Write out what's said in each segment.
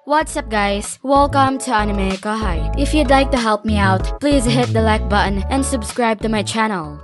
What's up guys? Welcome to AnimeKouhai. If you'd like to help me out, please hit the like button and subscribe to my channel.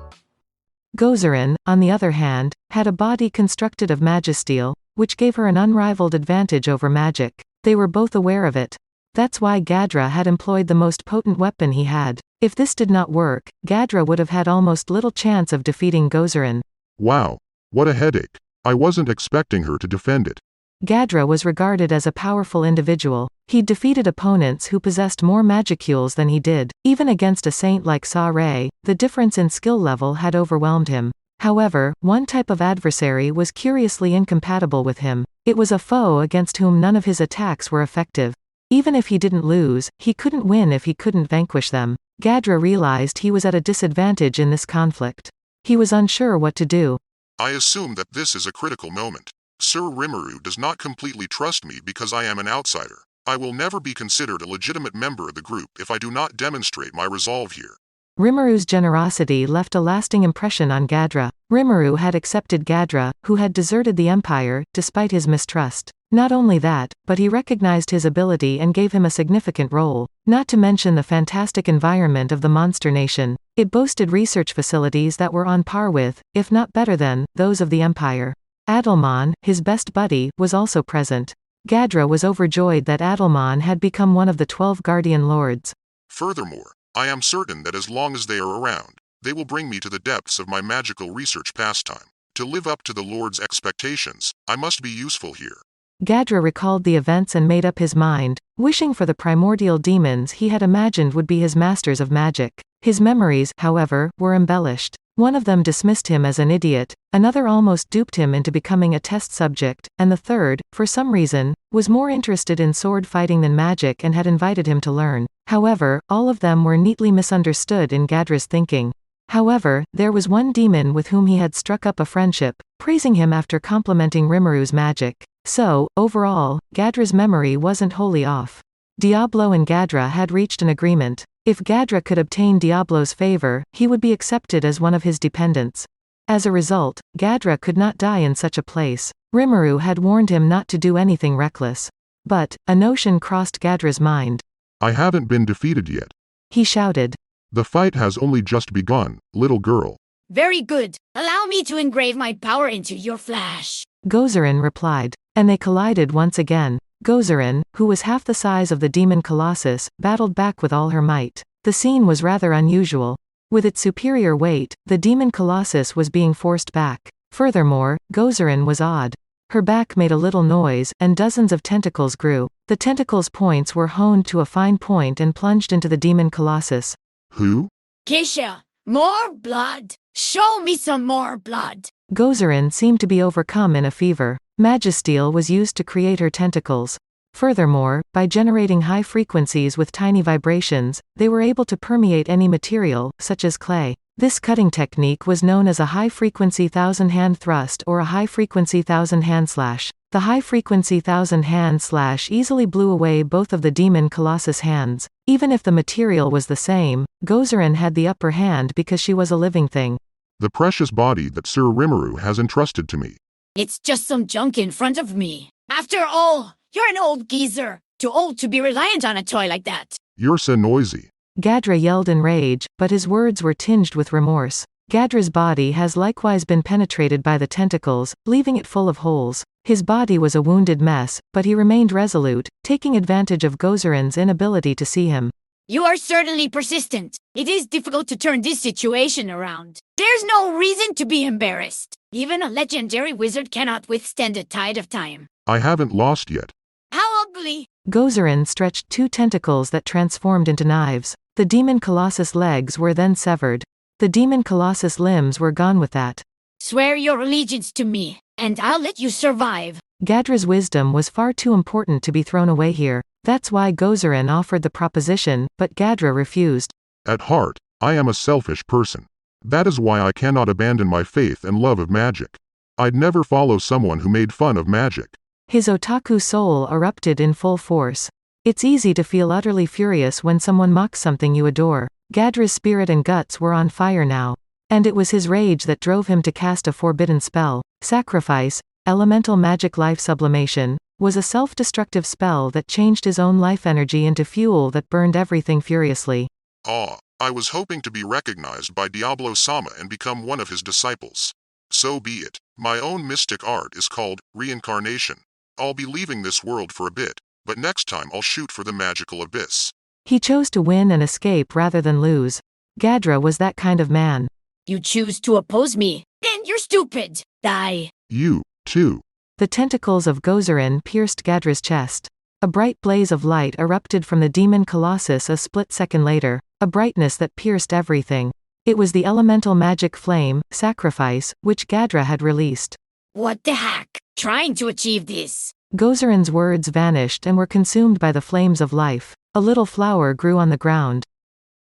Gozarin, on the other hand, had a body constructed of magisteel, which gave her an unrivaled advantage over magic. They were both aware of it. That's why Gadra had employed the most potent weapon he had. If this did not work, Gadra would have had almost little chance of defeating Gozarin. Wow, what a headache. I wasn't expecting her to defend it. Gadra was regarded as a powerful individual. He'd defeated opponents who possessed more magicules than he did. Even against a saint like Frey, the difference in skill level had overwhelmed him. However, one type of adversary was curiously incompatible with him. It was a foe against whom none of his attacks were effective. Even if he didn't lose, he couldn't win if he couldn't vanquish them. Gadra realized he was at a disadvantage in this conflict. He was unsure what to do. I assume that this is a critical moment. Sir Rimuru does not completely trust me because I am an outsider. I will never be considered a legitimate member of the group if I do not demonstrate my resolve here. Rimuru's generosity left a lasting impression on Gadra. Rimuru had accepted Gadra, who had deserted the Empire, despite his mistrust. Not only that, but he recognized his ability and gave him a significant role. Not to mention the fantastic environment of the Monster Nation. It boasted research facilities that were on par with, if not better than, those of the Empire. Adelmon, his best buddy, was also present. Gadra was overjoyed that Adelmon had become one of the 12 Guardian Lords. Furthermore, I am certain that as long as they are around, they will bring me to the depths of my magical research pastime. To live up to the Lord's expectations, I must be useful here. Gadra recalled the events and made up his mind, wishing for the primordial demons he had imagined would be his masters of magic. His memories, however, were embellished. One of them dismissed him as an idiot, another almost duped him into becoming a test subject, and the third, for some reason, was more interested in sword fighting than magic and had invited him to learn. However, all of them were neatly misunderstood in Gadra's thinking. However, there was one demon with whom he had struck up a friendship, praising him after complimenting Rimuru's magic. So, overall, Gadra's memory wasn't wholly off. Diablo and Gadra had reached an agreement. If Gadra could obtain Diablo's favor, he would be accepted as one of his dependents. As a result, Gadra could not die in such a place. Rimuru had warned him not to do anything reckless. But, a notion crossed Gadra's mind. I haven't been defeated yet. He shouted. The fight has only just begun, little girl. Very good. Allow me to engrave my power into your flesh. Gozarin replied. And they collided once again. Gozarin, who was half the size of the demon Colossus, battled back with all her might. The scene was rather unusual. With its superior weight, the demon Colossus was being forced back. Furthermore, Gozarin was odd. Her back made a little noise, and dozens of tentacles grew. The tentacles' points were honed to a fine point and plunged into the demon Colossus. Who? Keisha, more blood. Show me some more blood. Gozarin seemed to be overcome in a fever. Magisteel was used to create her tentacles. Furthermore, by generating high frequencies with tiny vibrations, they were able to permeate any material, such as clay. This cutting technique was known as a high-frequency thousand-hand thrust or a high-frequency thousand-hand slash. The high-frequency thousand-hand slash easily blew away both of the demon Colossus' hands. Even if the material was the same, Gozarin had the upper hand because she was a living thing. The precious body that Sir Rimuru has entrusted to me. It's just some junk in front of me. After all, you're an old geezer. Too old to be reliant on a toy like that. You're so noisy. Gadra yelled in rage, but his words were tinged with remorse. Gadra's body has likewise been penetrated by the tentacles, leaving it full of holes. His body was a wounded mess, but he remained resolute, taking advantage of Gozarin's inability to see him. You are certainly persistent. It is difficult to turn this situation around. There's no reason to be embarrassed. Even a legendary wizard cannot withstand a tide of time. I haven't lost yet. How ugly! Gozarin stretched two tentacles that transformed into knives. The demon Colossus' legs were then severed. The demon Colossus' limbs were gone with that. Swear your allegiance to me, and I'll let you survive. Gadra's wisdom was far too important to be thrown away here. That's why Gozarin offered the proposition, but Gadra refused. At heart, I am a selfish person. That is why I cannot abandon my faith and love of magic. I'd never follow someone who made fun of magic. His otaku soul erupted in full force. It's easy to feel utterly furious when someone mocks something you adore. Gadra's spirit and guts were on fire now. And it was his rage that drove him to cast a forbidden spell. Sacrifice, elemental magic life sublimation, was a self-destructive spell that changed his own life energy into fuel that burned everything furiously. I was hoping to be recognized by Diablo-sama and become one of his disciples. So be it. My own mystic art is called Reincarnation. I'll be leaving this world for a bit, but next time I'll shoot for the magical abyss. He chose to win and escape rather than lose. Gadra was that kind of man. You choose to oppose me, then you're stupid. Die. You, too. The tentacles of Gozarin pierced Gadra's chest. A bright blaze of light erupted from the demon colossus a split second later, a brightness that pierced everything. It was the elemental magic flame, Sacrifice, which Gadra had released. What the heck? Trying to achieve this. Gozarin's words vanished and were consumed by the flames of life. A little flower grew on the ground.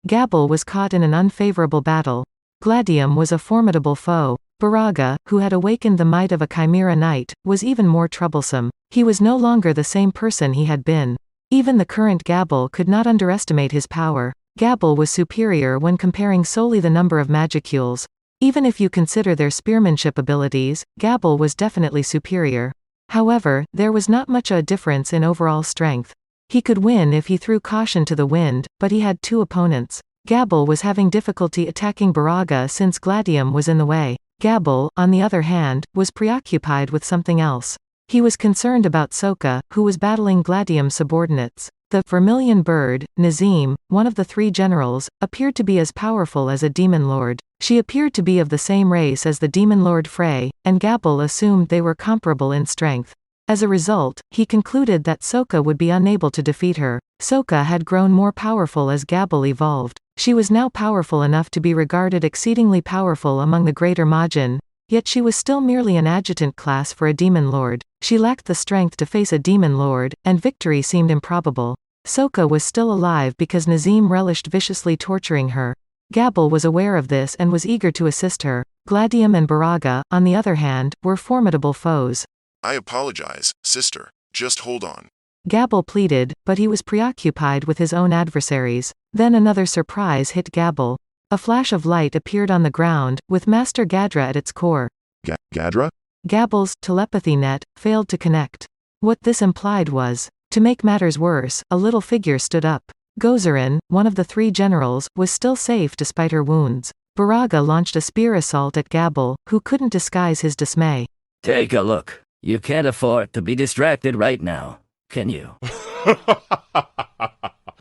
Gabil was caught in an unfavorable battle. Gladium was a formidable foe. Baraga, who had awakened the might of a chimera knight, was even more troublesome. He was no longer the same person he had been. Even the current Gabil could not underestimate his power. Gabil was superior when comparing solely the number of magicules. Even if you consider their spearmanship abilities, Gabil was definitely superior. However, there was not much a difference in overall strength. He could win if he threw caution to the wind, but he had two opponents. Gabil was having difficulty attacking Baraga since Gladium was in the way. Gabil, on the other hand, was preoccupied with something else. He was concerned about Sokka, who was battling Gladium's subordinates. The vermilion bird, Nazim, one of the three generals, appeared to be as powerful as a demon lord. She appeared to be of the same race as the demon lord Frey, and Gabil assumed they were comparable in strength. As a result, he concluded that Sokka would be unable to defeat her. Sokka had grown more powerful as Gabil evolved. She was now powerful enough to be regarded exceedingly powerful among the greater Majin, yet she was still merely an adjutant class for a demon lord. She lacked the strength to face a demon lord, and victory seemed improbable. Sokka was still alive because Nazim relished viciously torturing her. Gabil was aware of this and was eager to assist her. Gladium and Baraga, on the other hand, were formidable foes. I apologize, sister. Just hold on. Gabil pleaded, but he was preoccupied with his own adversaries. Then another surprise hit Gabil. A flash of light appeared on the ground, with Master Gadra at its core. Gadra? Gabil's telepathy net failed to connect. What this implied was, to make matters worse, a little figure stood up. Gozarin, one of the three generals, was still safe despite her wounds. Baraga launched a spear assault at Gabil, who couldn't disguise his dismay. Take a look. You can't afford to be distracted right now, can you?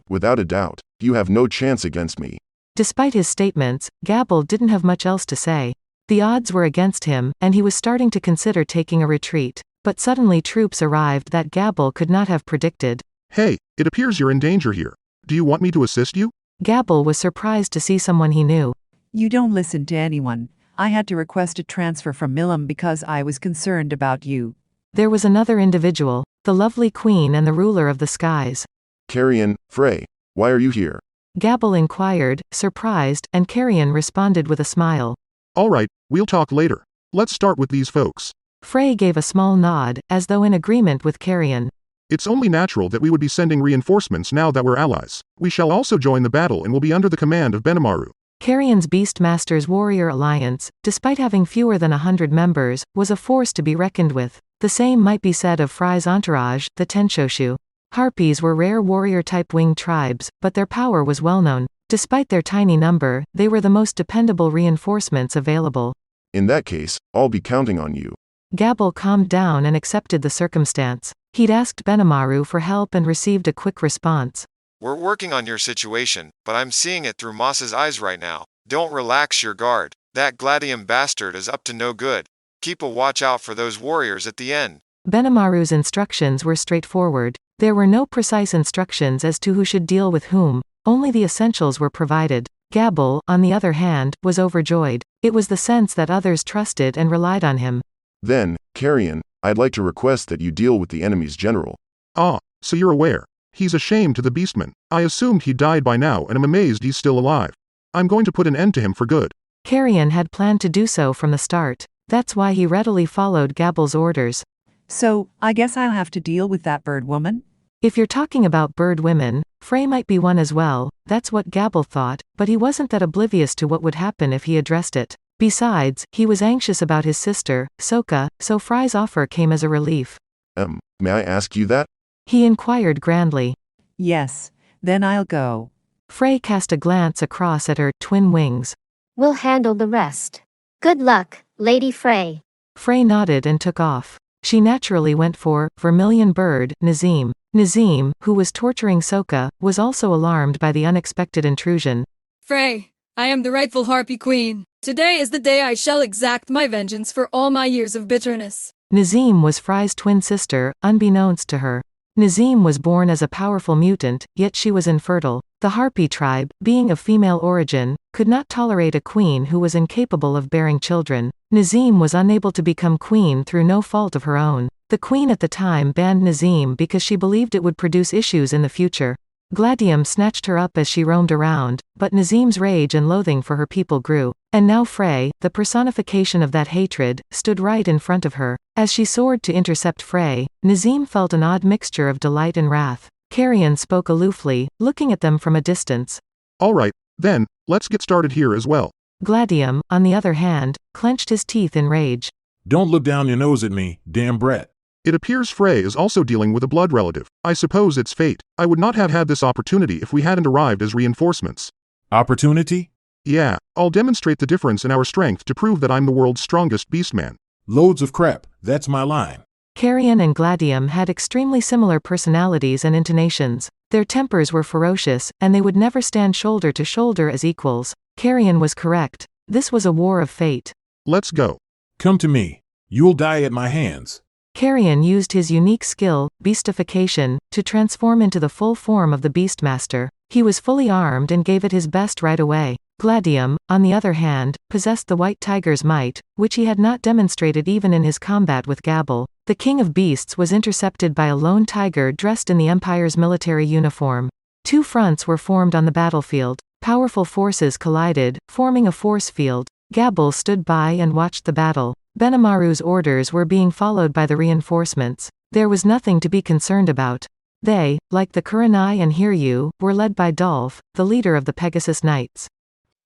Without a doubt, you have no chance against me. Despite his statements, Gabil didn't have much else to say. The odds were against him, and he was starting to consider taking a retreat. But suddenly troops arrived that Gabil could not have predicted. Hey, it appears you're in danger here. Do you want me to assist you? Gabil was surprised to see someone he knew. You don't listen to anyone. I had to request a transfer from Milam because I was concerned about you. There was another individual, the lovely queen and the ruler of the skies. Carrion, Frey, why are you here? Gabil inquired, surprised, and Carrion responded with a smile. All right, we'll talk later. Let's start with these folks. Frey gave a small nod, as though in agreement with Carrion. It's only natural that we would be sending reinforcements now that we're allies. We shall also join the battle and will be under the command of Benimaru. Carrion's Beastmaster's warrior alliance, despite having fewer than 100 members, was a force to be reckoned with. The same might be said of Frey's entourage, the Tenshoshu. Harpies were rare warrior-type winged tribes, but their power was well known. Despite their tiny number, they were the most dependable reinforcements available. In that case, I'll be counting on you. Gabil calmed down and accepted the circumstance. He'd asked Benimaru for help and received a quick response. We're working on your situation, but I'm seeing it through Moss's eyes right now. Don't relax your guard. That Gladium bastard is up to no good. Keep a watch out for those warriors at the end. Benimaru's instructions were straightforward. There were no precise instructions as to who should deal with whom. Only the essentials were provided. Gabil, on the other hand, was overjoyed. It was the sense that others trusted and relied on him. Then, Carrion, I'd like to request that you deal with the enemy's general. Ah, so you're aware. He's a shame to the Beastman. I assumed he died by now and am amazed he's still alive. I'm going to put an end to him for good. Carrion had planned to do so from the start. That's why he readily followed Gabil's orders. So, I guess I'll have to deal with that bird woman? If you're talking about bird women, Frey might be one as well. That's what Gabil thought, but he wasn't that oblivious to what would happen if he addressed it. Besides, he was anxious about his sister, Sokka, so Frey's offer came as a relief. May I ask you that? He inquired grandly. Yes, then I'll go. Frey cast a glance across at her twin wings. We'll handle the rest. Good luck, Lady Frey. Frey nodded and took off. She naturally went for Vermilion Bird, Nazim. Nazim, who was torturing Sokka, was also alarmed by the unexpected intrusion. Frey, I am the rightful Harpy Queen. Today is the day I shall exact my vengeance for all my years of bitterness. Nazim was Frey's twin sister, unbeknownst to her. Nazim was born as a powerful mutant, yet she was infertile. The Harpy tribe, being of female origin, could not tolerate a queen who was incapable of bearing children. Nazim was unable to become queen through no fault of her own. The queen at the time banned Nazim because she believed it would produce issues in the future. Gladium snatched her up as she roamed around, but Nazim's rage and loathing for her people grew. And now Frey, the personification of that hatred, stood right in front of her. As she soared to intercept Frey, Nazim felt an odd mixture of delight and wrath. Carrion spoke aloofly, looking at them from a distance. All right, then, let's get started here as well. Gladium, on the other hand, clenched his teeth in rage. Don't look down your nose at me, damn brat. It appears Frey is also dealing with a blood relative. I suppose it's fate. I would not have had this opportunity if we hadn't arrived as reinforcements. Opportunity? Yeah, I'll demonstrate the difference in our strength to prove that I'm the world's strongest beastman. Loads of crap, that's my line. Carrion and Gladium had extremely similar personalities and intonations. Their tempers were ferocious, and they would never stand shoulder to shoulder as equals. Carrion was correct. This was a war of fate. Let's go. Come to me. You'll die at my hands. Carrion used his unique skill, beastification, to transform into the full form of the Beastmaster. He was fully armed and gave it his best right away. Gladium, on the other hand, possessed the White Tiger's might, which he had not demonstrated even in his combat with Gabil. The King of Beasts was intercepted by a lone tiger dressed in the Empire's military uniform. Two fronts were formed on the battlefield. Powerful forces collided, forming a force field. Gabil stood by and watched the battle. Benimaru's orders were being followed by the reinforcements. There was nothing to be concerned about. They, like the Kurenai and Hiryu, were led by Dolph, the leader of the Pegasus Knights.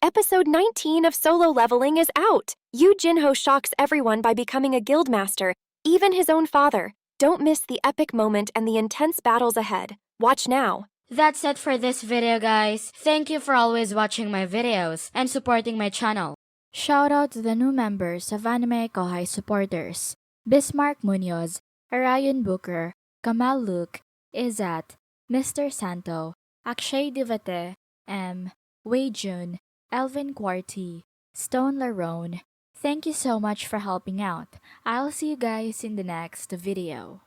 Episode 19 of Solo Leveling is out. Yu Jinho shocks everyone by becoming a guildmaster, even his own father. Don't miss the epic moment and the intense battles ahead. Watch now. That's it for this video, guys. Thank you for always watching my videos and supporting my channel. Shout out to the new members of AnimeKouhai supporters: Bismarck Munoz, Arayan Booker, Kamal Luke, Izat, Mr. Santo, Akshay Divate, Wei Jun, Elvin Quarty, Stone Larone. Thank you so much for helping out. I'll see you guys in the next video.